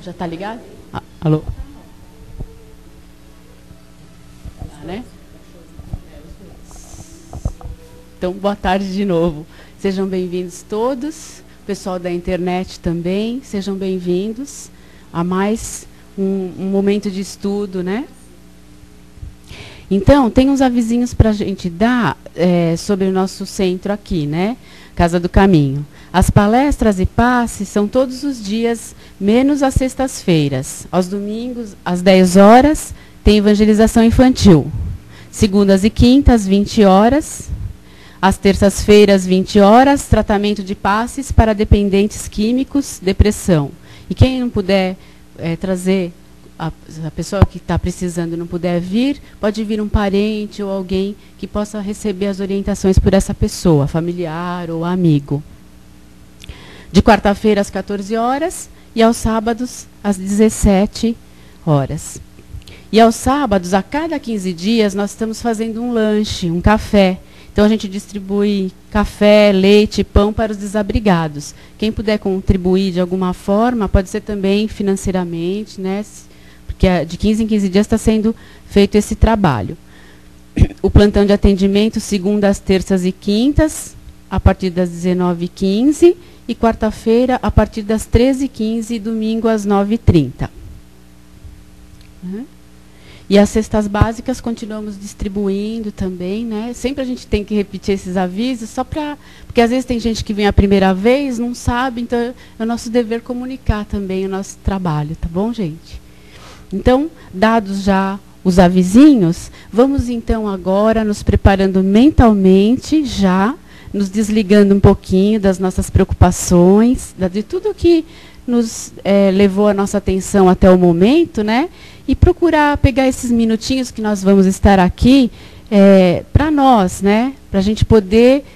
Já está ligado? Alô? Né? Então, boa tarde de novo. Sejam bem-vindos todos, pessoal da internet também, sejam bem-vindos a mais um momento de estudo, né? Então, tem uns avisinhos para a gente dar sobre o nosso centro aqui, né? Casa do Caminho. As palestras e passes são todos os dias, menos às sextas-feiras. Aos domingos, às 10 horas, tem evangelização infantil. Segundas e quintas, 20 horas. Às terças-feiras, 20 horas, tratamento de passes para dependentes químicos, depressão. E quem não puder trazer, a pessoa que está precisando não puder vir, pode vir um parente ou alguém que possa receber as orientações por essa pessoa, familiar ou amigo. De quarta-feira às 14 horas e aos sábados às 17 horas. E aos sábados, a cada 15 dias, nós estamos fazendo um lanche, um café. Então, a gente distribui café, leite, pão para os desabrigados. Quem puder contribuir de alguma forma, pode ser também financeiramente, né? Porque de 15 em 15 dias está sendo feito esse trabalho. O plantão de atendimento, segundas, terças e quintas, a partir das 19h15, e quarta-feira, a partir das 13h15, e domingo às 9h30. E as cestas básicas continuamos distribuindo também, né? Sempre a gente tem que repetir esses avisos, só para... Porque às vezes tem gente que vem a primeira vez, não sabe, então é o nosso dever comunicar também o nosso trabalho, tá bom, gente? Então, dados já os avisinhos, vamos então agora nos preparando mentalmente, já, nos desligando um pouquinho das nossas preocupações, de tudo que nos levou a nossa atenção até o momento, né? E procurar pegar esses minutinhos que nós vamos estar aqui para nós, né? Para a gente poder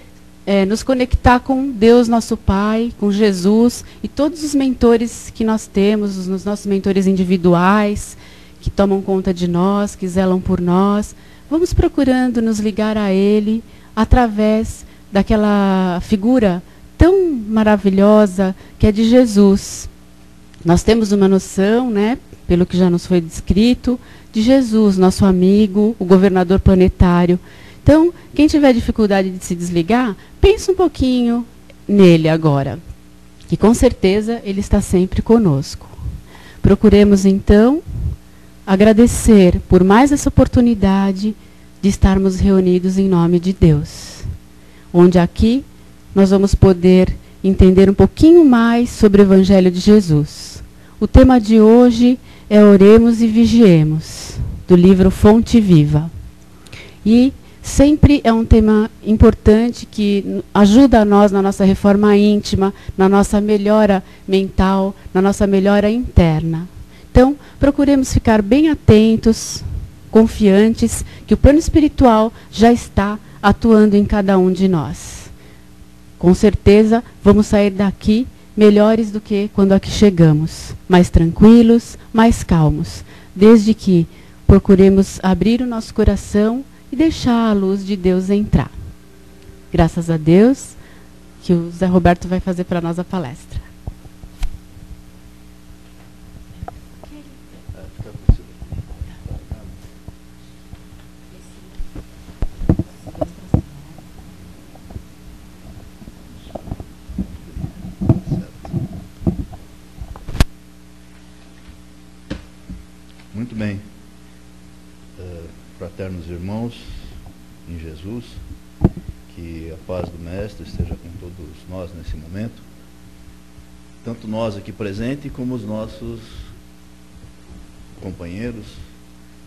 nos conectar com Deus, nosso Pai, com Jesus e todos os mentores que nós temos, os nossos mentores individuais, que tomam conta de nós, que zelam por nós. Vamos procurando nos ligar a Ele através daquela figura tão maravilhosa que é de Jesus. Nós temos uma noção, né, pelo que já nos foi descrito, de Jesus, nosso amigo, o governador planetário. Então, quem tiver dificuldade de se desligar, pense um pouquinho nele agora, que com certeza ele está sempre conosco. Procuremos, então, agradecer por mais essa oportunidade de estarmos reunidos em nome de Deus, onde aqui nós vamos poder entender um pouquinho mais sobre o Evangelho de Jesus. O tema de hoje é Oremos e Vigiemos, do livro Fonte Viva. E sempre é um tema importante que ajuda a nós na nossa reforma íntima, na nossa melhora mental, na nossa melhora interna. Então, procuremos ficar bem atentos, confiantes, que o plano espiritual já está atuando em cada um de nós. Com certeza, vamos sair daqui melhores do que quando aqui chegamos, mais tranquilos, mais calmos, desde que procuremos abrir o nosso coração e deixar a luz de Deus entrar. Graças a Deus, que o Zé Roberto vai fazer para nós a palestra. Muito bem. Fraternos irmãos em Jesus, que a paz do Mestre esteja com todos nós nesse momento, tanto nós aqui presentes como os nossos companheiros,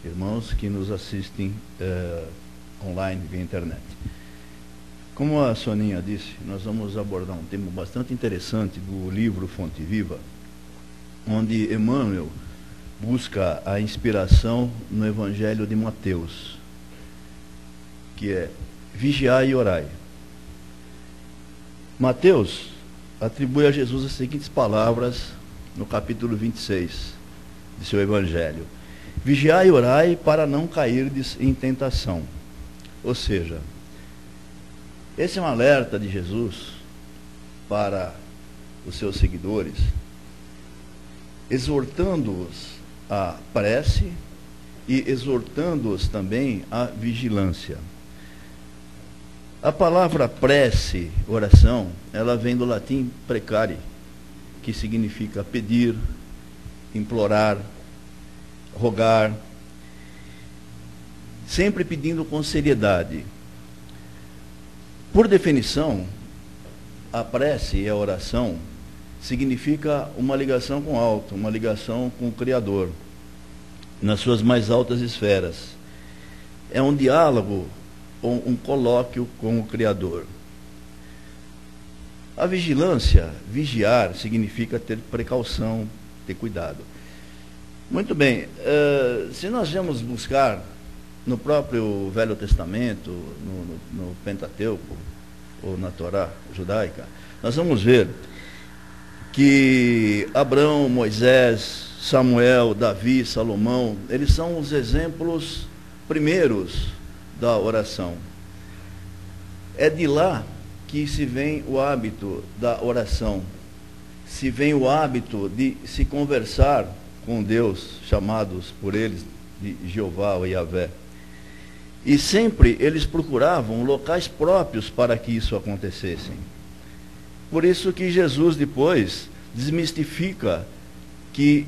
irmãos que nos assistem online via internet. Como a Soninha disse, nós vamos abordar um tema bastante interessante do livro Fonte Viva, onde Emmanuel busca a inspiração no Evangelho de Mateus, que é vigiai e orai. Mateus atribui a Jesus as seguintes palavras no capítulo 26 de seu Evangelho: vigiai e orai para não cairdes em tentação. Ou seja, esse é um alerta de Jesus para os seus seguidores, exortando-os à prece e exortando-os também à vigilância. A palavra prece, oração, ela vem do latim precare, que significa pedir, implorar, rogar, sempre pedindo com seriedade. Por definição, a prece e a oração significa uma ligação com o alto, uma ligação com o Criador, nas suas mais altas esferas. É um diálogo, um colóquio com o Criador. A vigilância, vigiar, significa ter precaução, ter cuidado. Muito bem, se nós vamos buscar no próprio Velho Testamento, no Pentateuco, ou na Torá judaica, nós vamos ver que Abraão, Moisés, Samuel, Davi, Salomão, eles são os exemplos primeiros da oração. É de lá que se vem o hábito da oração, se vem o hábito de se conversar com Deus, chamados por eles de Jeová ou Yahvé. E sempre eles procuravam locais próprios para que isso acontecesse. Por isso que Jesus depois desmistifica que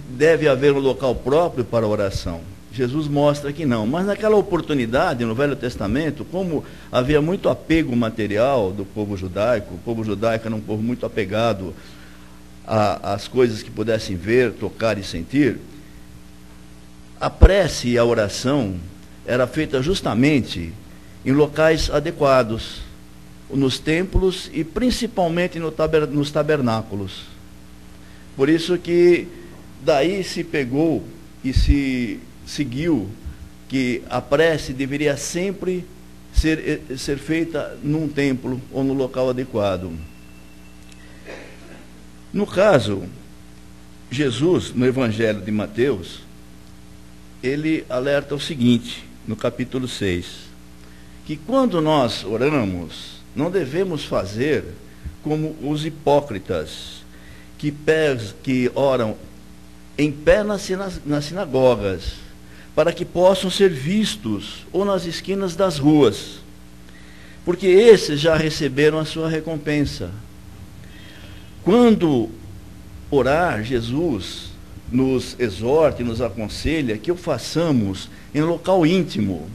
deve haver um local próprio para a oração. Jesus mostra que não. Mas naquela oportunidade, no Velho Testamento, como havia muito apego material do povo judaico, o povo judaico era um povo muito apegado às coisas que pudessem ver, tocar e sentir, a prece e a oração era feita justamente em locais adequados, nos templos e principalmente nos tabernáculos. Por isso que daí se pegou e se seguiu que a prece deveria sempre ser feita num templo ou no local adequado. No caso, Jesus, no Evangelho de Mateus, ele alerta o seguinte, no capítulo 6, que quando nós oramos, não devemos fazer como os hipócritas, que oram em pé nas sinagogas, para que possam ser vistos ou nas esquinas das ruas, porque esses já receberam a sua recompensa. Quando orar, Jesus nos exorta e nos aconselha que o façamos em local íntimo.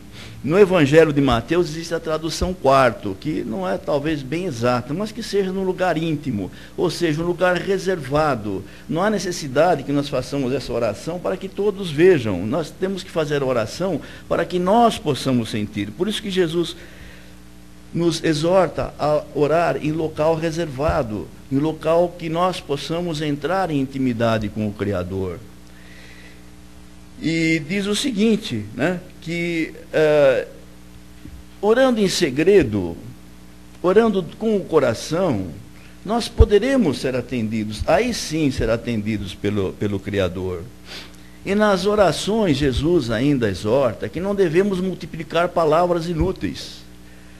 No Evangelho de Mateus existe a tradução quarto, que não é talvez bem exata, mas que seja num lugar íntimo, ou seja, um lugar reservado. Não há necessidade que nós façamos essa oração para que todos vejam. Nós temos que fazer a oração para que nós possamos sentir. Por isso que Jesus nos exorta a orar em local reservado, em local que nós possamos entrar em intimidade com o Criador. E diz o seguinte, né, que orando em segredo, orando com o coração, nós poderemos ser atendidos, aí sim ser atendidos pelo Criador. E nas orações, Jesus ainda exorta que não devemos multiplicar palavras inúteis.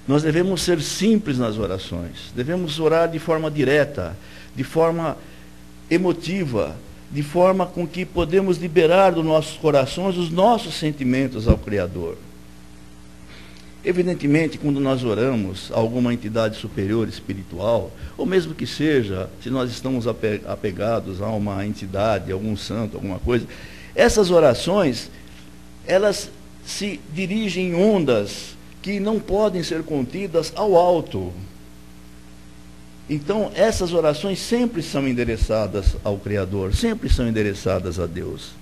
Nós devemos ser simples nas orações, devemos orar de forma direta, de forma emotiva, de forma com que podemos liberar dos nossos corações os nossos sentimentos ao Criador. Evidentemente, quando nós oramos a alguma entidade superior espiritual, ou mesmo que seja, se nós estamos apegados a uma entidade, a algum santo, alguma coisa, essas orações, elas se dirigem em ondas que não podem ser contidas ao alto. Então, essas orações sempre são endereçadas ao Criador, sempre são endereçadas a Deus.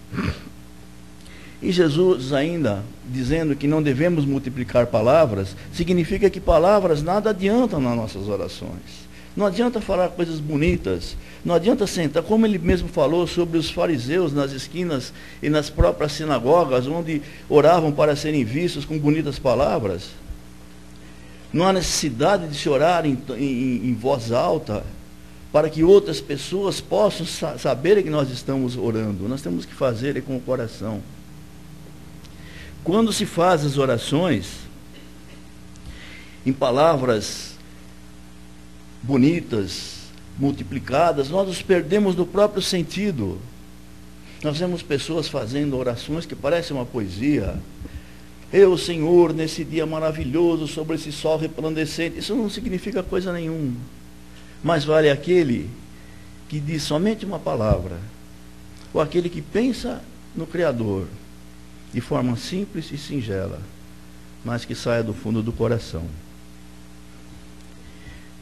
E Jesus ainda, dizendo que não devemos multiplicar palavras, significa que palavras nada adiantam nas nossas orações. Não adianta falar coisas bonitas, não adianta sentar, como ele mesmo falou sobre os fariseus nas esquinas e nas próprias sinagogas, onde oravam para serem vistos com bonitas palavras. Não há necessidade de se orar em voz alta, para que outras pessoas possam saber que nós estamos orando. Nós temos que fazer com o coração. Quando se faz as orações em palavras bonitas, multiplicadas, nós nos perdemos do próprio sentido. Nós vemos pessoas fazendo orações que parecem uma poesia. Eu, Senhor, nesse dia maravilhoso, sobre esse sol resplandecente. Isso não significa coisa nenhuma. Mais vale aquele que diz somente uma palavra, ou aquele que pensa no Criador, de forma simples e singela, mas que saia do fundo do coração.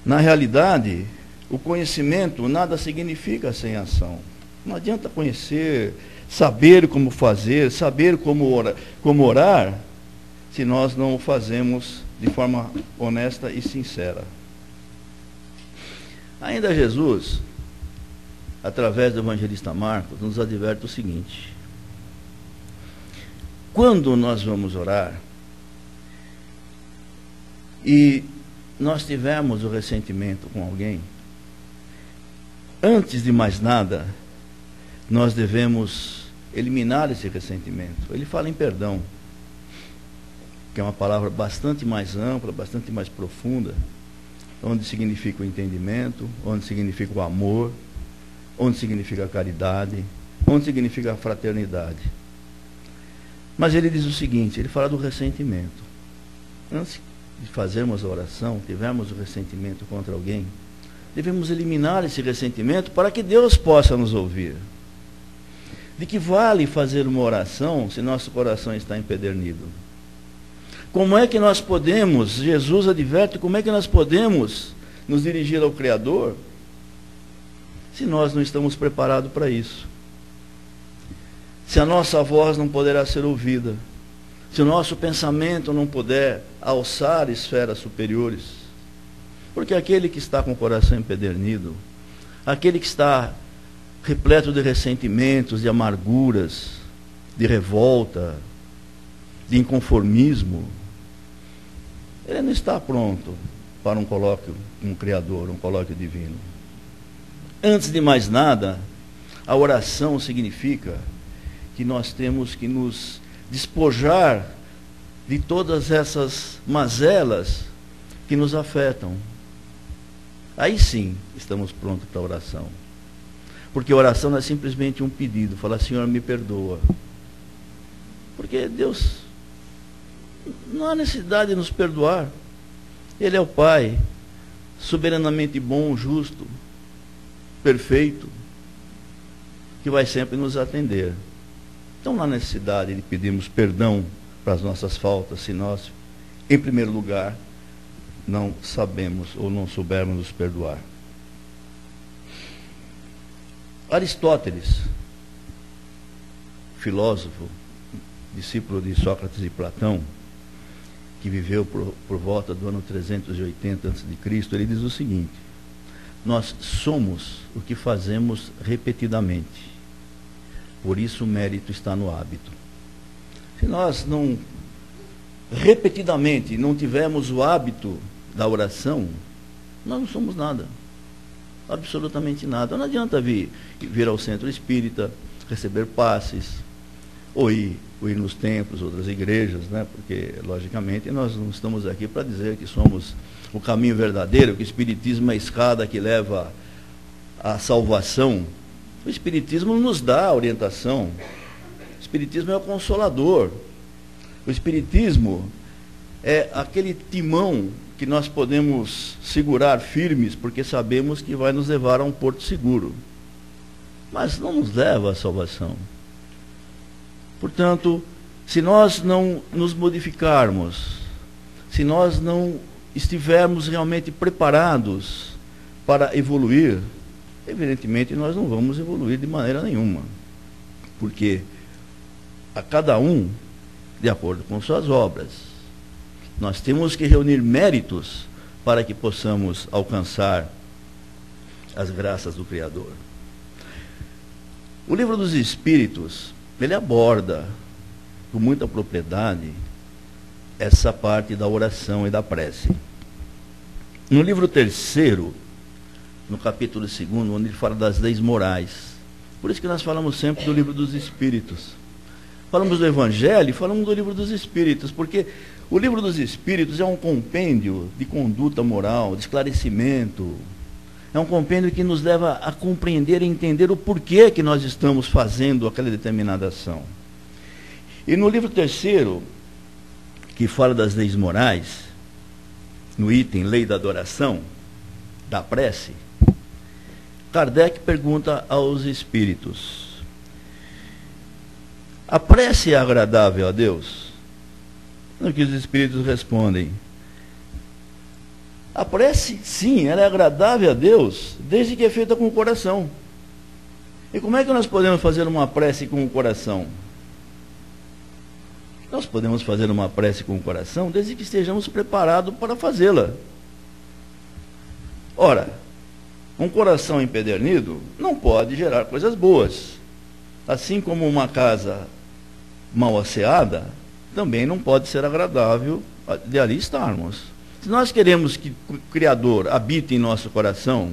Na realidade, o conhecimento nada significa sem ação. Não adianta conhecer, saber como fazer, saber como orar, se nós não o fazemos de forma honesta e sincera. Ainda Jesus, através do evangelista Marcos, nos adverte o seguinte: quando nós vamos orar e nós tivermos o ressentimento com alguém, antes de mais nada, nós devemos eliminar esse ressentimento. Ele fala em perdão, que é uma palavra bastante mais ampla, bastante mais profunda, onde significa o entendimento, onde significa o amor, onde significa a caridade, onde significa a fraternidade. Mas ele diz o seguinte, ele fala do ressentimento. Antes de fazermos a oração, tivermos o ressentimento contra alguém, devemos eliminar esse ressentimento para que Deus possa nos ouvir. De que vale fazer uma oração se nosso coração está empedernido? Como é que nós podemos, Jesus adverte, como é que nós podemos nos dirigir ao Criador se nós não estamos preparados para isso? Se a nossa voz não poderá ser ouvida, se o nosso pensamento não puder alçar esferas superiores, porque aquele que está com o coração empedernido, aquele que está repleto de ressentimentos, de amarguras, de revolta, de inconformismo, ele não está pronto para um colóquio com o Criador, um colóquio divino. Antes de mais nada, a oração significa que nós temos que nos despojar de todas essas mazelas que nos afetam. Aí sim estamos prontos para a oração. Porque a oração não é simplesmente um pedido, falar, Senhor, me perdoa. Porque Deus não há necessidade de nos perdoar. Ele é o Pai, soberanamente bom, justo, perfeito, que vai sempre nos atender. Então não há necessidade de pedirmos perdão para as nossas faltas, se nós, em primeiro lugar, não sabemos ou não soubermos nos perdoar. Aristóteles, filósofo, discípulo de Sócrates e Platão, que viveu por volta do ano 380 a.C., ele diz o seguinte: nós somos o que fazemos repetidamente, por isso o mérito está no hábito. Se nós não, repetidamente, não tivermos o hábito da oração, nós não somos nada, absolutamente nada. Não adianta vir ao centro espírita, receber passes, ou ir nos templos, outras igrejas, né? Porque, logicamente, nós não estamos aqui para dizer que somos o caminho verdadeiro, que o Espiritismo é a escada que leva à salvação. O Espiritismo nos dá a orientação. O Espiritismo é o consolador. O Espiritismo é aquele timão que nós podemos segurar firmes, porque sabemos que vai nos levar a um porto seguro. Mas não nos leva à salvação. Portanto, se nós não nos modificarmos, se nós não estivermos realmente preparados para evoluir, evidentemente nós não vamos evoluir de maneira nenhuma. Porque a cada um, de acordo com suas obras, nós temos que reunir méritos para que possamos alcançar as graças do Criador. O Livro dos Espíritos, ele aborda com muita propriedade essa parte da oração e da prece. No livro 3º, no capítulo 2º, onde ele fala das leis morais. Por isso que nós falamos sempre do Livro dos Espíritos. Falamos do Evangelho e falamos do Livro dos Espíritos, porque o Livro dos Espíritos é um compêndio de conduta moral, de esclarecimento, É um compêndio que nos leva a compreender e entender o porquê que nós estamos fazendo aquela determinada ação. E no livro terceiro, que fala das leis morais, no item Lei da Adoração, da prece, Kardec pergunta aos espíritos: a prece é agradável a Deus? No que os espíritos respondem: a prece, sim, ela é agradável a Deus, desde que é feita com o coração. E como é que nós podemos fazer uma prece com o coração? Nós podemos fazer uma prece com o coração desde que estejamos preparados para fazê-la. Ora, um coração empedernido não pode gerar coisas boas. Assim como uma casa mal asseada também não pode ser agradável de ali estarmos. Se nós queremos que o Criador habite em nosso coração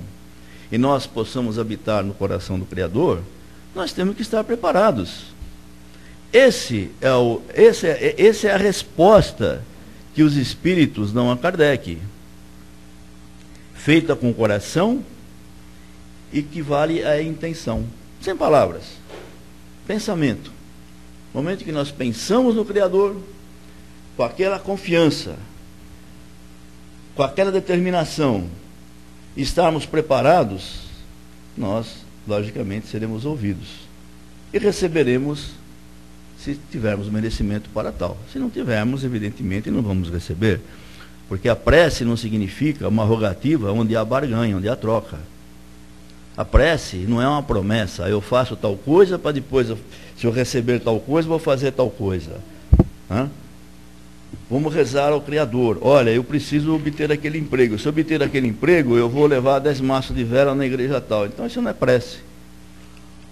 e nós possamos habitar no coração do Criador, nós temos que estar preparados. Essa é a resposta que os espíritos dão a Kardec, feita com o coração e que vale a intenção. Sem palavras, pensamento. No momento que nós pensamos no Criador, com aquela confiança, com aquela determinação, estarmos preparados, nós, logicamente, seremos ouvidos e receberemos, se tivermos merecimento para tal. Se não tivermos, evidentemente, não vamos receber, porque a prece não significa uma rogativa onde há barganha, onde há troca. A prece não é uma promessa: eu faço tal coisa para depois, se eu receber tal coisa, vou fazer tal coisa. Vamos rezar ao Criador: olha, eu preciso obter aquele emprego. Se eu obter aquele emprego, eu vou levar 10 maços de vela na igreja tal. Então isso não é prece.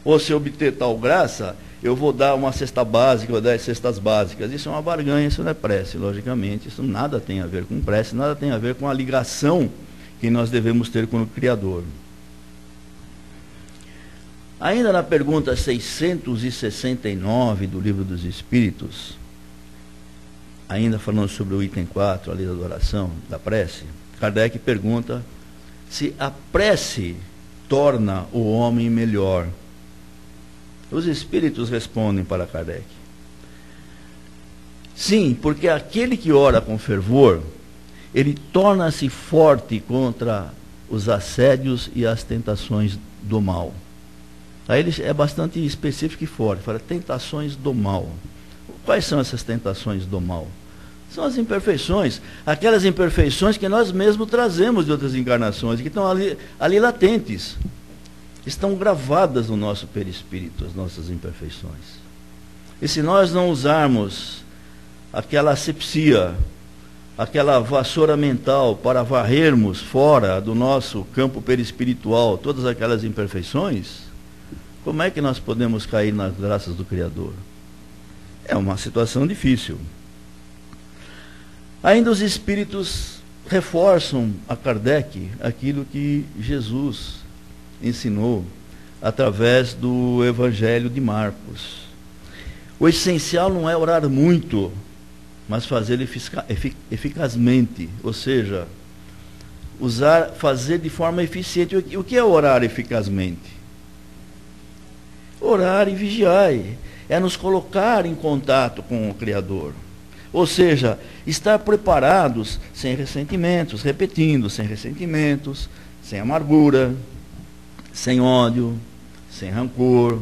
Ou se eu obter tal graça, eu vou dar uma cesta básica ou 10 cestas básicas. Isso é uma barganha, isso não é prece. Logicamente, isso nada tem a ver com prece, nada tem a ver com a ligação que nós devemos ter com o Criador. Ainda na pergunta 669 do Livro dos Espíritos, ainda falando sobre o item 4, a lei da adoração, da prece, Kardec pergunta se a prece torna o homem melhor. Os espíritos respondem para Kardec: sim, porque aquele que ora com fervor, ele torna-se forte contra os assédios e as tentações do mal. Aí ele é bastante específico e forte, fala tentações do mal. Quais são essas tentações do mal? São as imperfeições, aquelas imperfeições que nós mesmos trazemos de outras encarnações, que estão ali latentes, estão gravadas no nosso perispírito, as nossas imperfeições. E se nós não usarmos aquela asepsia, aquela vassoura mental para varrermos fora do nosso campo perispiritual todas aquelas imperfeições, como é que nós podemos cair nas graças do Criador? É uma situação difícil. Ainda os espíritos reforçam a Kardec aquilo que Jesus ensinou através do Evangelho de Marcos. O essencial não é orar muito, mas fazê-lo eficazmente, ou seja, fazer de forma eficiente. O que é orar eficazmente? Orar e vigiar é nos colocar em contato com o Criador. Ou seja, estar preparados sem ressentimentos, repetindo, sem ressentimentos, sem amargura, sem ódio, sem rancor,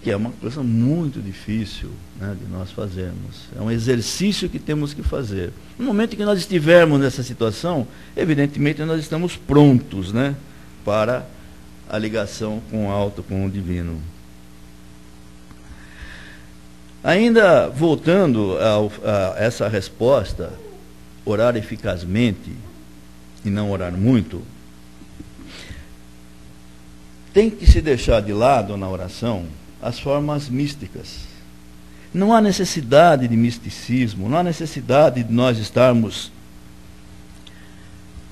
que é uma coisa muito difícil, né, de nós fazermos. É um exercício que temos que fazer. No momento em que nós estivermos nessa situação, evidentemente nós estamos prontos, né, para a ligação com o alto, com o divino. Ainda voltando a essa resposta, orar eficazmente e não orar muito, tem que se deixar de lado na oração as formas místicas. Não há necessidade de misticismo, não há necessidade de nós estarmos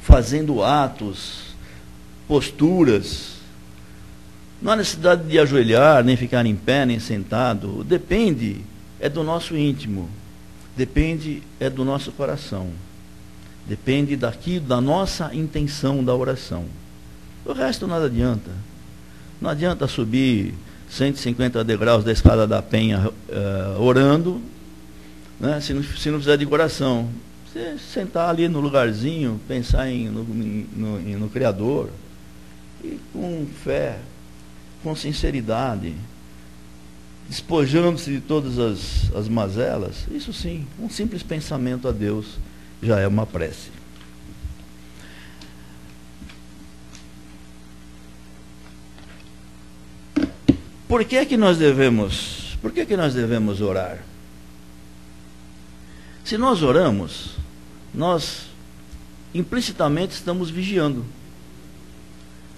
fazendo atos, posturas. Não há necessidade de ajoelhar, nem ficar em pé, nem sentado. Depende, é do nosso íntimo. Depende, é do nosso coração. Depende da nossa intenção da oração. O resto nada adianta. Não adianta subir 150 degraus da escada da Penha orando, né, se não fizer de coração. Você sentar ali no lugarzinho, pensar no Criador, e com fé, com sinceridade, despojando-se de todas as mazelas, isso sim, um simples pensamento a Deus já é uma prece. Por que nós devemos orar? Se nós oramos, nós implicitamente estamos vigiando.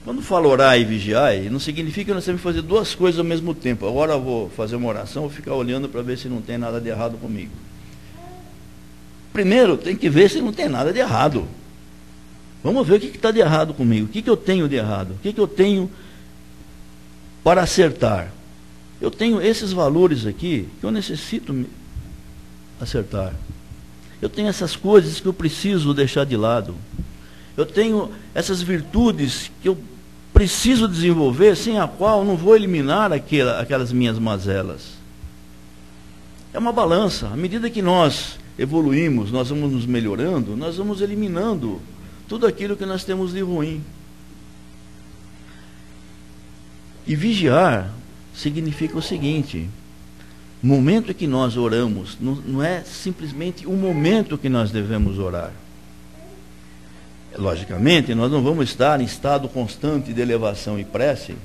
Quando falo orar e vigiar, não significa que nós temos que fazer duas coisas ao mesmo tempo. Agora eu vou fazer uma oração, vou ficar olhando para ver se não tem nada de errado comigo. Primeiro, tem que ver se não tem nada de errado. Vamos ver o que está de errado comigo. O que eu tenho de errado? O que eu tenho para acertar? Eu tenho esses valores aqui que eu necessito acertar. Eu tenho essas coisas que eu preciso deixar de lado. Eu tenho essas virtudes que eu preciso desenvolver, sem a qual eu não vou eliminar aquelas minhas mazelas. É uma balança. À medida que nós evoluímos, nós vamos nos melhorando, nós vamos eliminando tudo aquilo que nós temos de ruim. E vigiar significa o seguinte: o momento que nós oramos, não é simplesmente o momento que nós devemos orar. Logicamente, nós não vamos estar em estado constante de elevação e prece,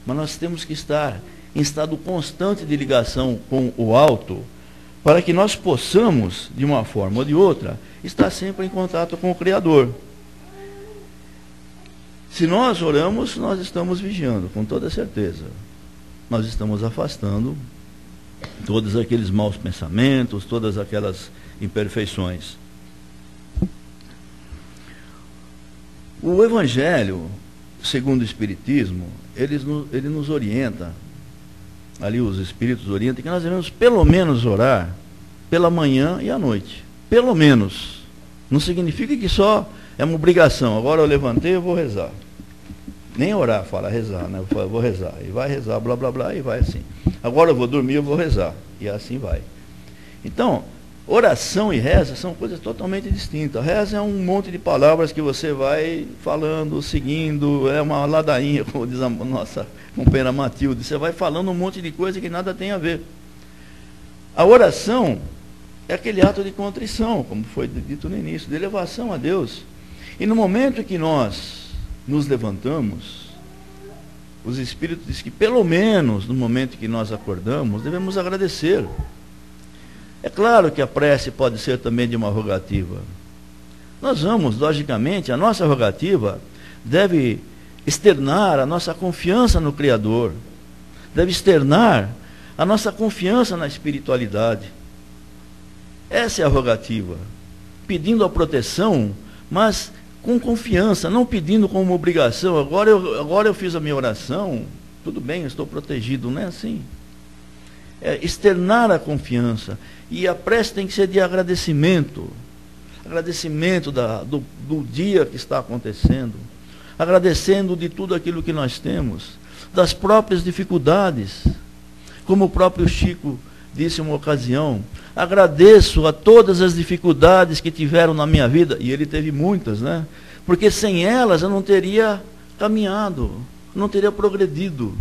mas nós temos que estar em estado constante de ligação com o alto, para que nós possamos, de uma forma ou de outra, estar sempre em contato com o Criador. Se nós oramos, nós estamos vigiando, com toda certeza. Nós estamos afastando todos aqueles maus pensamentos, todas aquelas imperfeições. O Evangelho, segundo o Espiritismo, ele nos orienta, ali os Espíritos orientam, que nós devemos pelo menos orar pela manhã e à noite. Pelo menos. Não significa que só é uma obrigação. Agora eu levantei, eu vou rezar. Nem orar, fala rezar, né? Eu vou rezar. E vai rezar, blá, blá, blá, e vai assim. Agora eu vou dormir, eu vou rezar. E assim vai. Então, oração e reza são coisas totalmente distintas. Reza é um monte de palavras que você vai falando, seguindo, é uma ladainha, como diz a nossa companheira Matilde. Você vai falando um monte de coisa que nada tem a ver. A oração é aquele ato de contrição, como foi dito no início, de elevação a Deus. E no momento que nós nos levantamos, os Espíritos dizem que pelo menos no momento que nós acordamos, devemos agradecer. É claro que a prece pode ser também de uma rogativa. Nós vamos, logicamente, a nossa rogativa deve externar a nossa confiança no Criador, deve externar a nossa confiança na espiritualidade. Essa é a rogativa, pedindo a proteção, mas com confiança, não pedindo como uma obrigação. Agora eu fiz a minha oração, tudo bem, eu estou protegido, não é assim. É externar a confiança. E a prece tem que ser de agradecimento. Agradecimento do dia que está acontecendo. Agradecendo de tudo aquilo que nós temos. Das próprias dificuldades. Como o próprio Chico disse em uma ocasião: agradeço a todas as dificuldades que tiveram na minha vida. E ele teve muitas, né? Porque sem elas eu não teria caminhado, não teria progredido.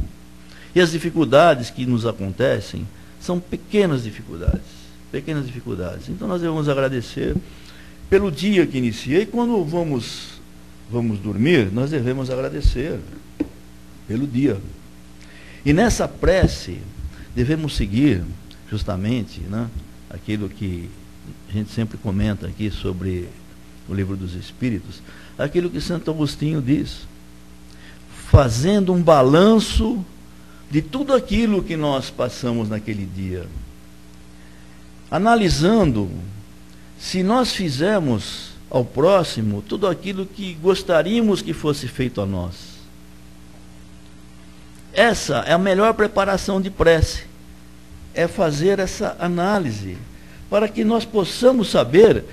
E as dificuldades que nos acontecem são pequenas dificuldades. Pequenas dificuldades. Então nós devemos agradecer pelo dia que inicia. E quando vamos dormir, nós devemos agradecer pelo dia. E nessa prece, devemos seguir justamente, né, aquilo que a gente sempre comenta aqui sobre o Livro dos Espíritos, aquilo que Santo Agostinho diz, fazendo um balanço de tudo aquilo que nós passamos naquele dia, analisando se nós fizermos ao próximo tudo aquilo que gostaríamos que fosse feito a nós. Essa é a melhor preparação de prece, é fazer essa análise, para que nós possamos saber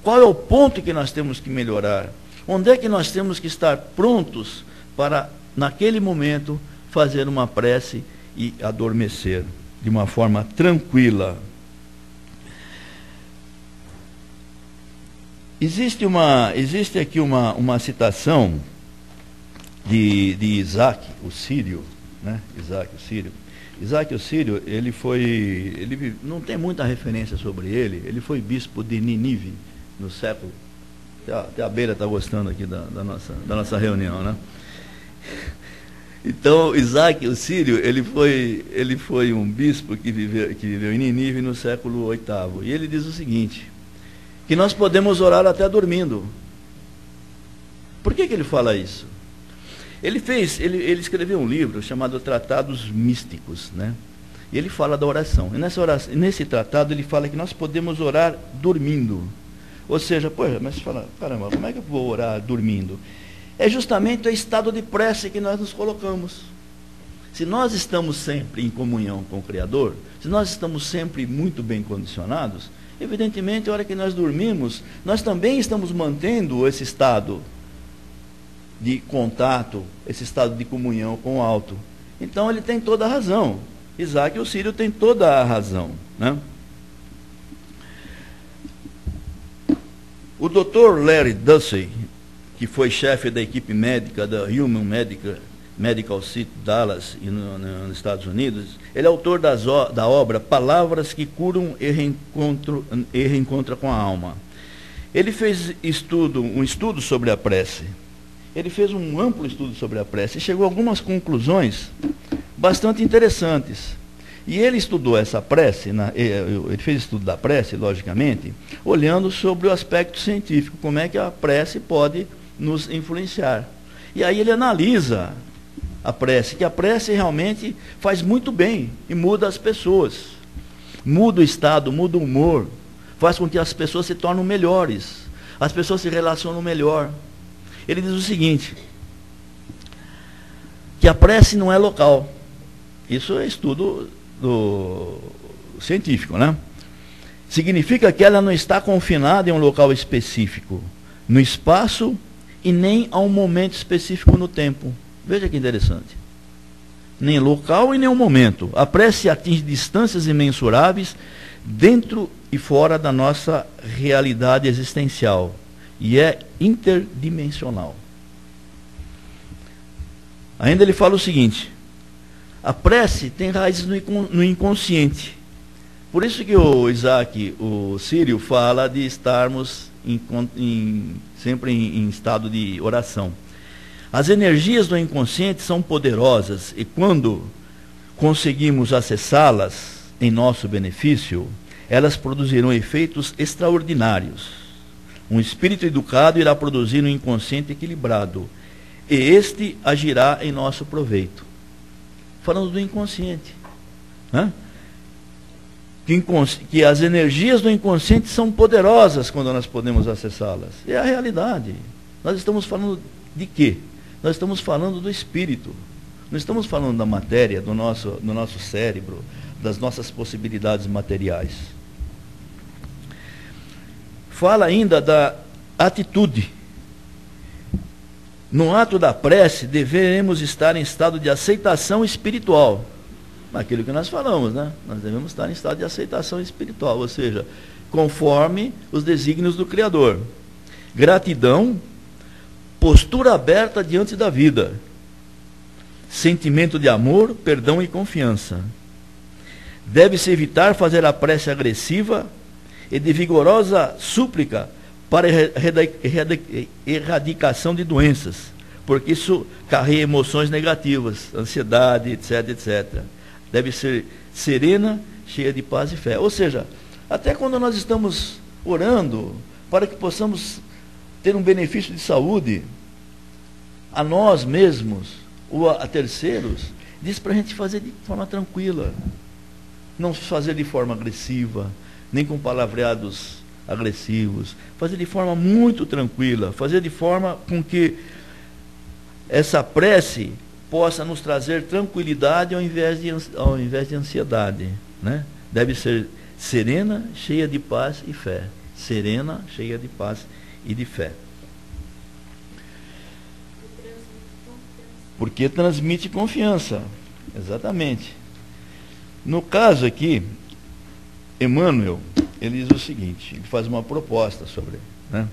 qual é o ponto que nós temos que melhorar, onde é que nós temos que estar prontos para, naquele momento, fazer uma prece e adormecer de uma forma tranquila. Existe aqui uma citação de Isaac, o Sírio, né? Isaac, o Sírio, ele não tem muita referência sobre ele. Ele foi bispo de Nínive no século. Até a Beira está gostando aqui da nossa reunião, né? Então, Isaac, o Sírio, ele foi um bispo que viveu em Nínive no século VIII. E ele diz o seguinte, que nós podemos orar até dormindo. Por que ele fala isso? Ele escreveu um livro chamado Tratados Místicos, né? E ele fala da oração. E nesse tratado ele fala que nós podemos orar dormindo. Ou seja, mas você fala, caramba, como é que eu vou orar dormindo? É justamente o estado de prece que nós nos colocamos. Se nós estamos sempre em comunhão com o Criador, se nós estamos sempre muito bem condicionados, evidentemente, a hora que nós dormimos, nós também estamos mantendo esse estado de contato, esse estado de comunhão com o alto. Então, ele tem toda a razão. Isaac, o Sírio, tem toda a razão, né? O Dr. Larry Dussey, que foi chefe da equipe médica da Human Medical City Dallas, nos Estados Unidos, ele é autor da obra Palavras que Curam e Reencontra com a Alma. Ele fez um estudo sobre a prece. Ele fez um amplo estudo sobre a prece e chegou a algumas conclusões bastante interessantes. E ele estudou essa prece, ele fez estudo da prece, logicamente, olhando sobre o aspecto científico, como é que a prece pode nos influenciar. E aí ele analisa a prece, que a prece realmente faz muito bem e muda as pessoas. Muda o estado, muda o humor, faz com que as pessoas se tornem melhores, as pessoas se relacionam melhor. Ele diz o seguinte, que a prece não é local. Isso é estudo científico, né? Significa que ela não está confinada em um local específico, no espaço e nem a um momento específico no tempo. Veja que interessante. Nem local e nem um momento. A prece atinge distâncias imensuráveis dentro e fora da nossa realidade existencial e é interdimensional. Ainda ele fala o seguinte, a prece tem raízes no inconsciente. Por isso que o Isaac, o Sírio, fala de estarmos sempre em estado de oração. As energias do inconsciente são poderosas e quando conseguimos acessá-las em nosso benefício, elas produzirão efeitos extraordinários. Um espírito educado irá produzir um inconsciente equilibrado e este agirá em nosso proveito. Falando do inconsciente, né? Que as energias do inconsciente são poderosas quando nós podemos acessá-las. É a realidade. Nós estamos falando de quê? Nós estamos falando do espírito. Não estamos falando da matéria, do nosso cérebro, das nossas possibilidades materiais. Fala ainda da atitude. No ato da prece, devemos estar em estado de aceitação espiritual. Aquilo que nós falamos, né? Nós devemos estar em estado de aceitação espiritual, ou seja, conforme os desígnios do Criador. Gratidão, postura aberta diante da vida. Sentimento de amor, perdão e confiança. Deve-se evitar fazer a prece agressiva e de vigorosa súplica para erradicação de doenças, porque isso carrega emoções negativas, ansiedade, etc, etc. Deve ser serena, cheia de paz e fé. Ou seja, até quando nós estamos orando para que possamos ter um benefício de saúde a nós mesmos ou a terceiros, diz para a gente fazer de forma tranquila, não fazer de forma agressiva, nem com palavreados agressivos, fazer de forma muito tranquila, fazer de forma com que essa prece possa nos trazer tranquilidade ao invés de ansiedade, né? Deve ser serena, cheia de paz e fé. Serena, cheia de paz e de fé. Porque transmite confiança. Exatamente. No caso aqui, Emmanuel, ele diz o seguinte, ele faz uma proposta sobre, né?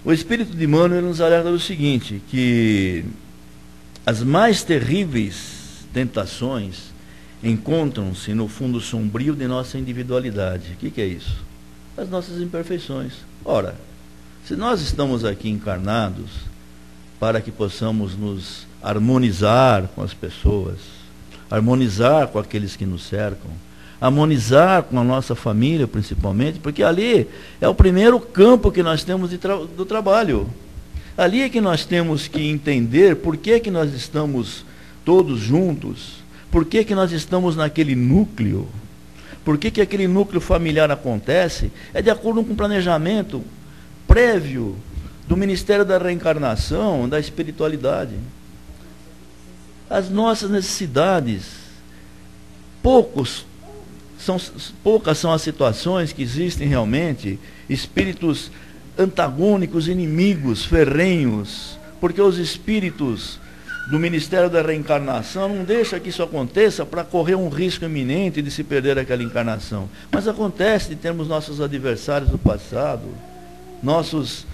O Espírito de Emmanuel nos alerta do seguinte, que as mais terríveis tentações encontram-se no fundo sombrio de nossa individualidade. O que é isso? As nossas imperfeições. Ora, se nós estamos aqui encarnados para que possamos nos harmonizar com as pessoas, harmonizar com aqueles que nos cercam, harmonizar com a nossa família, principalmente, porque ali é o primeiro campo que nós temos do trabalho. Ali é que nós temos que entender por que que nós estamos todos juntos, por que que nós estamos naquele núcleo, por que que aquele núcleo familiar acontece, é de acordo com o planejamento prévio do Ministério da Reencarnação, da espiritualidade. As nossas necessidades, poucas são as situações que existem realmente, espíritos antagônicos, inimigos, ferrenhos, porque os espíritos do Ministério da Reencarnação não deixam que isso aconteça para correr um risco iminente de se perder aquela encarnação. Mas acontece de termos nossos adversários do passado, nossos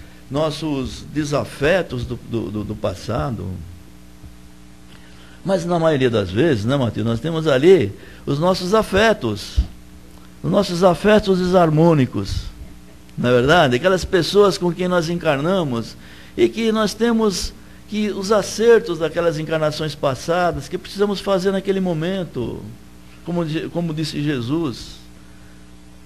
desafetos do passado. Mas na maioria das vezes, né, Matheus, nós temos ali os nossos afetos desarmônicos, não é verdade? Aquelas pessoas com quem nós encarnamos e que nós temos que os acertos daquelas encarnações passadas que precisamos fazer naquele momento, como disse Jesus,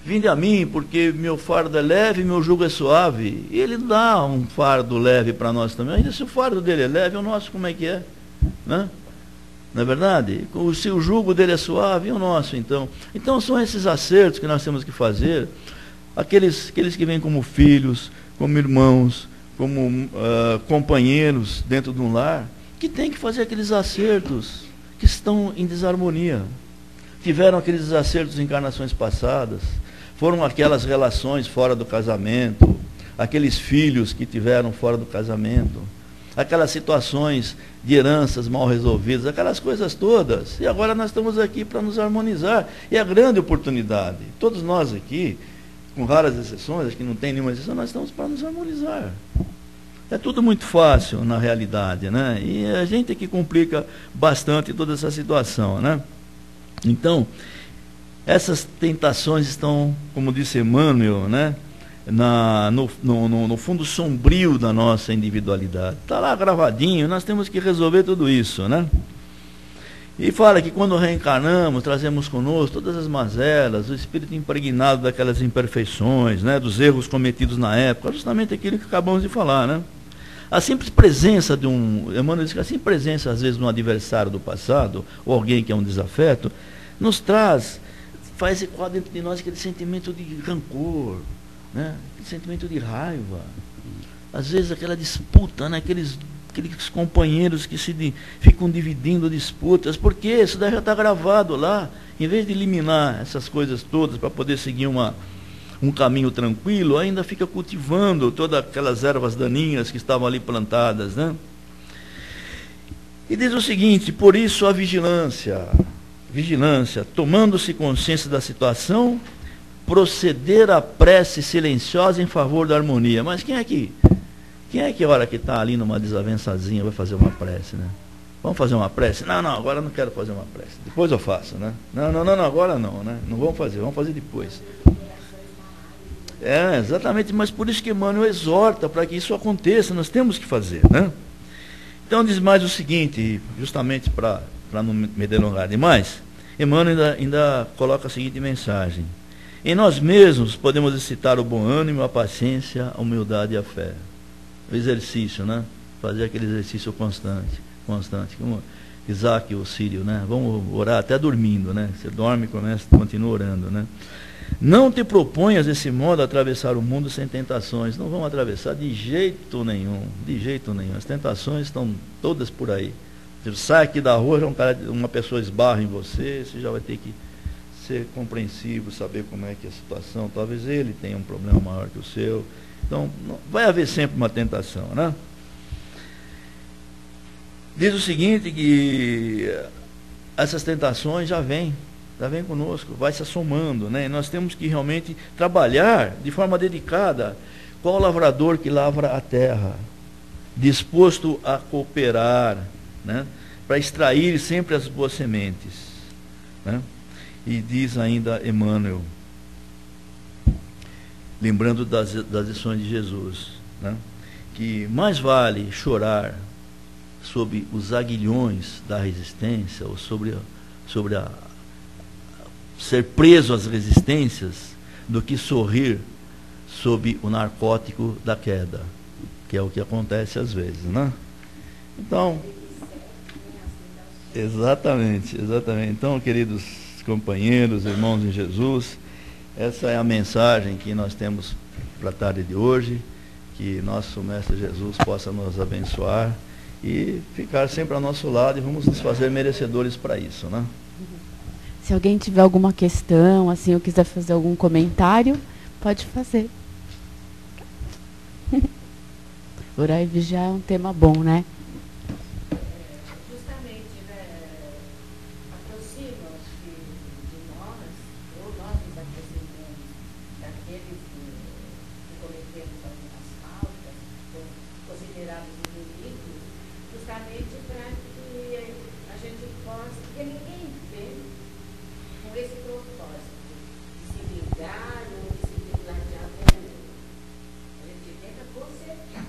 vinde a mim, porque meu fardo é leve e meu jugo é suave. E ele dá um fardo leve para nós também. Ainda se o fardo dele é leve, o nosso como é que é? Né? Não é verdade? Se o jugo dele é suave, e o nosso então? Então são esses acertos que nós temos que fazer. Aqueles que vêm como filhos, como irmãos, como companheiros dentro de um lar, que tem que fazer aqueles acertos que estão em desarmonia. Tiveram aqueles desacertos em encarnações passadas, foram aquelas relações fora do casamento, aqueles filhos que tiveram fora do casamento, aquelas situações de heranças mal resolvidas, aquelas coisas todas. E agora nós estamos aqui para nos harmonizar. E a grande oportunidade, todos nós aqui, com raras exceções, acho que não tem nenhuma exceção, nós estamos para nos harmonizar. É tudo muito fácil na realidade, né? E a gente é que complica bastante toda essa situação, né? Então, essas tentações estão, como disse Emmanuel, né? No fundo sombrio da nossa individualidade. Está lá gravadinho, nós temos que resolver tudo isso, né? E fala que quando reencarnamos, trazemos conosco todas as mazelas, o espírito impregnado daquelas imperfeições, né, dos erros cometidos na época, justamente aquilo que acabamos de falar, né? A simples presença de Emmanuel diz que a simples presença, às vezes, de um adversário do passado, ou alguém que é um desafeto, nos faz ecoar dentro de nós aquele sentimento de rancor, né? Aquele sentimento de raiva. Às vezes aquela disputa, né? Aqueles companheiros que ficam dividindo disputas, porque isso daí já está gravado lá. Em vez de eliminar essas coisas todas para poder seguir um caminho tranquilo, ainda fica cultivando todas aquelas ervas daninhas que estavam ali plantadas, né? E diz o seguinte: por isso a vigilância, tomando-se consciência da situação, proceder à prece silenciosa em favor da harmonia. Mas quem é que a hora que está ali numa desavençazinha vai fazer uma prece, né? Vamos fazer uma prece? Não, agora não quero fazer uma prece. Depois eu faço, né? Não, agora não, né? Não vamos fazer depois. É, exatamente, mas por isso que Emmanuel exorta para que isso aconteça, nós temos que fazer, né? Então diz mais o seguinte, justamente para não me delongar demais, Emmanuel ainda coloca a seguinte mensagem: em nós mesmos podemos excitar o bom ânimo, a paciência, a humildade e a fé. O exercício, né? Fazer aquele exercício constante, como Isaac e o Sírio, né? Vamos orar até dormindo, né? Você dorme e continua orando, né? Não te proponhas desse modo a atravessar o mundo sem tentações. Não vamos atravessar de jeito nenhum, As tentações estão todas por aí. Você sai aqui da rua, uma pessoa esbarra em você, você já vai ter que ser compreensivo, saber como é que é a situação. Talvez ele tenha um problema maior que o seu. Então, vai haver sempre uma tentação, né? diz o seguinte, que essas tentações já vêm conosco, vai se assomando, né? E nós temos que realmente trabalhar de forma dedicada. Qual o lavrador que lavra a terra, disposto a cooperar, né? Para extrair sempre as boas sementes, né? E diz ainda Emmanuel, lembrando das lições de Jesus, né? Que mais vale chorar sobre os aguilhões da resistência, ou sobre ser preso às resistências, do que sorrir sob o narcótico da queda, que é o que acontece às vezes, né? Então, exatamente. Então, queridos companheiros, irmãos em Jesus, essa é a mensagem que nós temos para a tarde de hoje. Que nosso Mestre Jesus possa nos abençoar e ficar sempre ao nosso lado, e vamos nos fazer merecedores para isso, né? Se alguém tiver alguma questão, assim, ou quiser fazer algum comentário, pode fazer. Orar e vigiar é um tema bom, né? Justamente, né, aproxima-se de nós, ou nós nos aproximamos daqueles que cometemos algumas faltas, ou considerados inimigos, justamente para que a gente possa, porque ninguém vem com esse propósito de se vingar ou de se degladiar com o outro. A gente tenta consertar,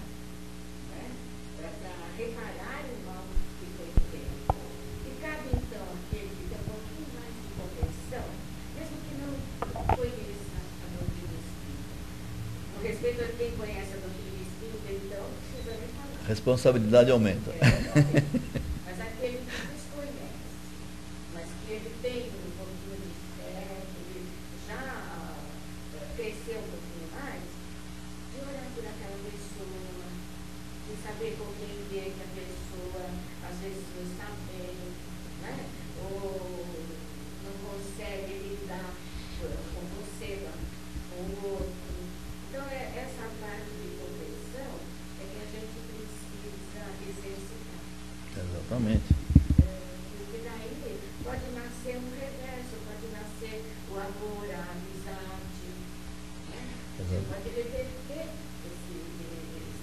né? Para reparar o mal que foi feito. E cabe então aquele que tem um pouquinho mais de compreensão, mesmo que não conheça a doutrina espírita. Com respeito a quem conhece a doutrina espírita, então, não precisa nem falar. A responsabilidade aumenta. Mas aquele que desconhece, mas que ele tem um pouquinho de fé, que ele já cresceu um pouquinho mais, de orar por aquela pessoa, de saber compreender que a pessoa às vezes não está bem, né? Ou não consegue lidar com você, com o outro. Então, essa parte de compreensão é que a gente precisa exercitar. Exatamente. Porque daí pode nascer um reverso, pode nascer o amor, a amizade, né? Você pode reverter esse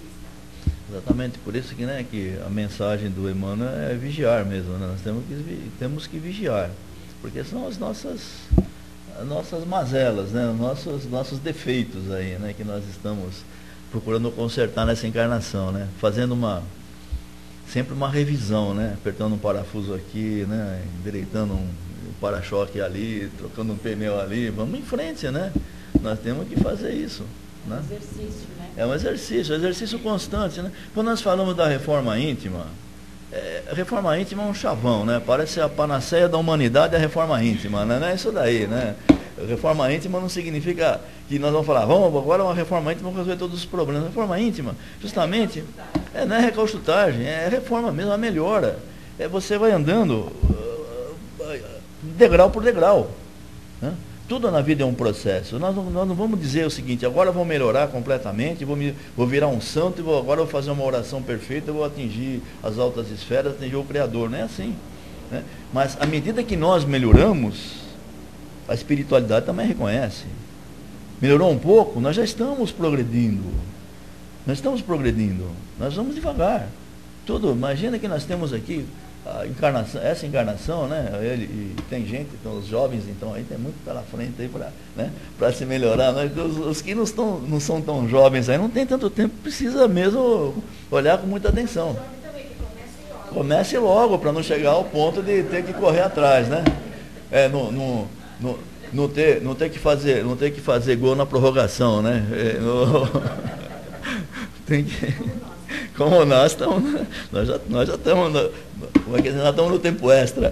estado. Exatamente, por isso que, né, que a mensagem do Emmanuel é vigiar mesmo, né? Nós temos que vigiar, porque são as nossas mazelas, né? Nossos defeitos aí, né, que nós estamos procurando consertar nessa encarnação, né? Fazendo sempre uma revisão, né? Apertando um parafuso aqui, né? Endireitando um para-choque ali, trocando um pneu ali, vamos em frente, né? Nós temos que fazer isso, né? Exercício, né? É um exercício constante, né? Quando nós falamos da reforma íntima, a reforma íntima é um chavão, né? Parece a panaceia da humanidade, a reforma íntima, né? Não é isso daí, né? Reforma íntima não significa que nós vamos falar, vamos agora uma reforma íntima, vamos resolver todos os problemas. Reforma íntima, justamente, não é recalchutagem, é reforma mesmo, a melhora. Você vai andando degrau por degrau, né? Tudo na vida é um processo. Nós não vamos dizer o seguinte, agora eu vou melhorar completamente, vou virar um santo, agora eu vou fazer uma oração perfeita, eu vou atingir as altas esferas, atingir o Criador. Não é assim, né? Mas à medida que nós melhoramos, a espiritualidade também reconhece. Melhorou um pouco, nós já estamos progredindo. Nós vamos devagar. Imagina que nós temos aqui essa encarnação, né? E tem gente, então, os jovens, então, aí tem muito pela frente aí para se melhorar. Né? Os que não são tão jovens aí, não tem tanto tempo, precisa mesmo olhar com muita atenção. Comece logo, para não chegar ao ponto de ter que correr atrás, né? Não ter que fazer gol na prorrogação, né? Tem que, como nós estamos, nós já estamos, nós estamos no tempo extra.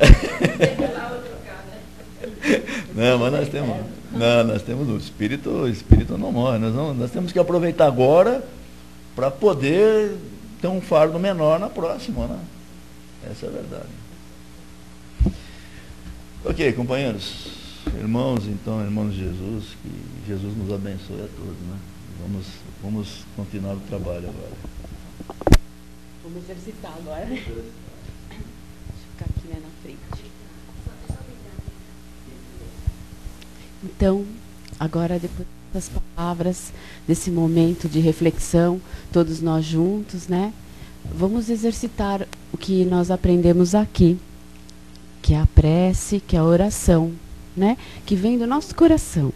Não, mas nós temos o espírito não morre. Nós temos que aproveitar agora para poder ter um fardo menor na próxima, né? Essa é a verdade. Ok, companheiros, irmãos de Jesus, que Jesus nos abençoe a todos, né? Vamos continuar o trabalho agora. Vamos exercitar agora. aqui, né, na frente. Então, agora, depois das palavras, desse momento de reflexão, todos nós juntos, né, vamos exercitar o que nós aprendemos aqui, que é a prece, que é a oração, né, que vem do nosso coração.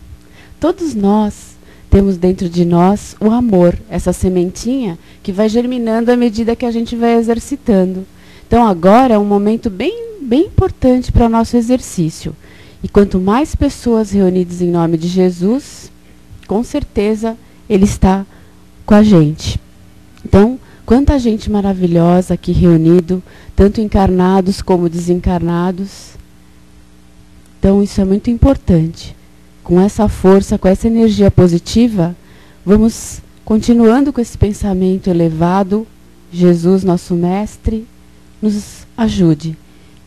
Todos nós temos dentro de nós o amor, essa sementinha que vai germinando à medida que a gente vai exercitando. Então agora é um momento bem importante para o nosso exercício. E quanto mais pessoas reunidas em nome de Jesus, com certeza Ele está com a gente. Então, quanta gente maravilhosa aqui reunido, tanto encarnados como desencarnados. Então isso é muito importante. Com essa força, com essa energia positiva, vamos continuando com esse pensamento elevado. Jesus, nosso Mestre, nos ajude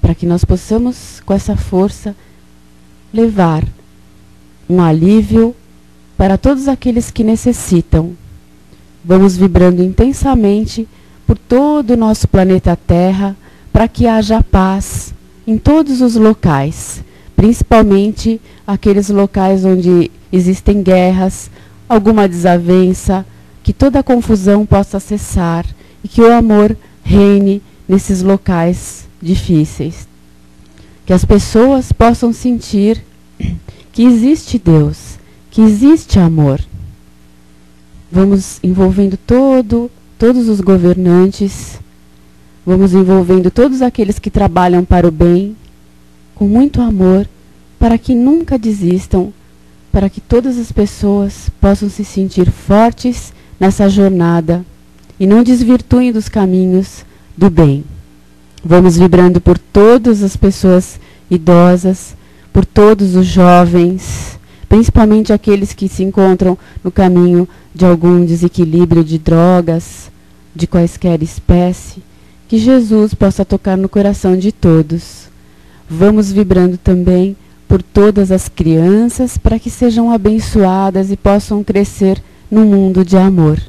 para que nós possamos, com essa força, levar um alívio para todos aqueles que necessitam. Vamos vibrando intensamente por todo o nosso planeta Terra, para que haja paz em todos os locais, principalmente aqueles locais onde existem guerras, alguma desavença, que toda a confusão possa cessar e que o amor reine nesses locais difíceis. Que as pessoas possam sentir que existe Deus, que existe amor. Vamos envolvendo todos os governantes, vamos envolvendo todos aqueles que trabalham para o bem, com muito amor, para que nunca desistam, para que todas as pessoas possam se sentir fortes nessa jornada e não desvirtuem dos caminhos do bem. Vamos vibrando por todas as pessoas idosas, por todos os jovens, principalmente aqueles que se encontram no caminho de algum desequilíbrio de drogas, de quaisquer espécie, que Jesus possa tocar no coração de todos. Vamos vibrando também por todas as crianças, para que sejam abençoadas e possam crescer num mundo de amor.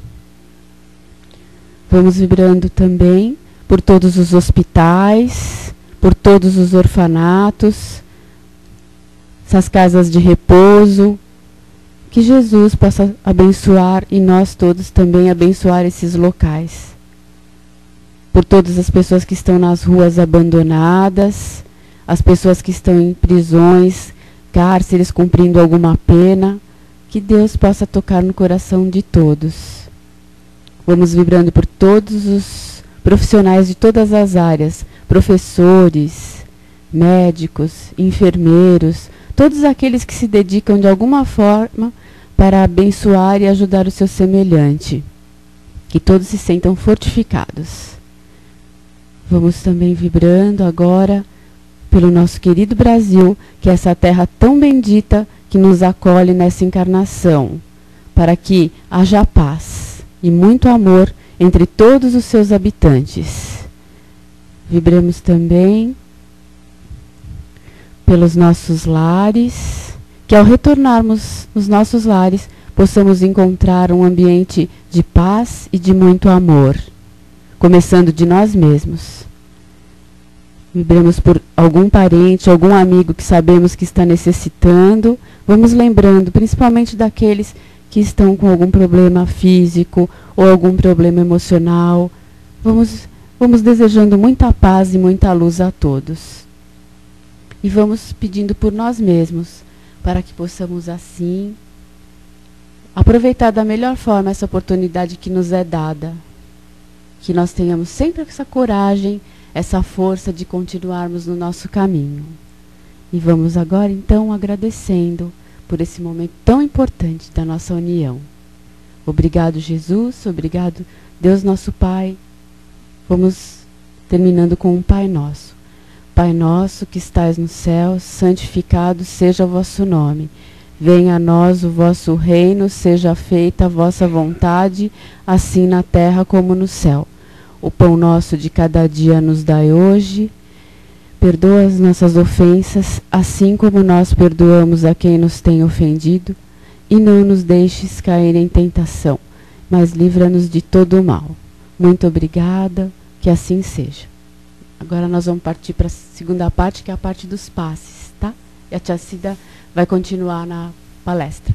Vamos vibrando também por todos os hospitais, por todos os orfanatos, essas casas de repouso, que Jesus possa abençoar e nós todos também abençoar esses locais. Por todas as pessoas que estão nas ruas abandonadas, as pessoas que estão em prisões, cárceres, cumprindo alguma pena, que Deus possa tocar no coração de todos. Vamos vibrando por todos os profissionais de todas as áreas, professores, médicos, enfermeiros, todos aqueles que se dedicam de alguma forma para abençoar e ajudar o seu semelhante. Que todos se sentam fortificados. Vamos também vibrando agora pelo nosso querido Brasil, que é essa terra tão bendita que nos acolhe nessa encarnação, para que haja paz e muito amor entre todos os seus habitantes. Vibremos também pelos nossos lares, que ao retornarmos nos nossos lares, possamos encontrar um ambiente de paz e de muito amor, começando de nós mesmos. Vibremos por algum parente, algum amigo que sabemos que está necessitando. Vamos lembrando, principalmente daqueles que estão com algum problema físico ou algum problema emocional. Vamos desejando muita paz e muita luz a todos. E vamos pedindo por nós mesmos, para que possamos assim aproveitar da melhor forma essa oportunidade que nos é dada. Que nós tenhamos sempre essa coragem, essa força de continuarmos no nosso caminho. E vamos agora, então, agradecendo por esse momento tão importante da nossa união. Obrigado, Jesus. Obrigado, Deus nosso Pai. Vamos terminando com um Pai Nosso. Pai nosso que estais no céu, santificado seja o vosso nome. Venha a nós o vosso reino, seja feita a vossa vontade, assim na terra como no céu. O pão nosso de cada dia nos dai hoje. Perdoa as nossas ofensas, assim como nós perdoamos a quem nos tem ofendido. E não nos deixes cair em tentação, mas livra-nos de todo o mal. Muito obrigada, que assim seja. Agora nós vamos partir para a segunda parte, que é a parte dos passes, tá? E a tia Cida vai continuar na palestra.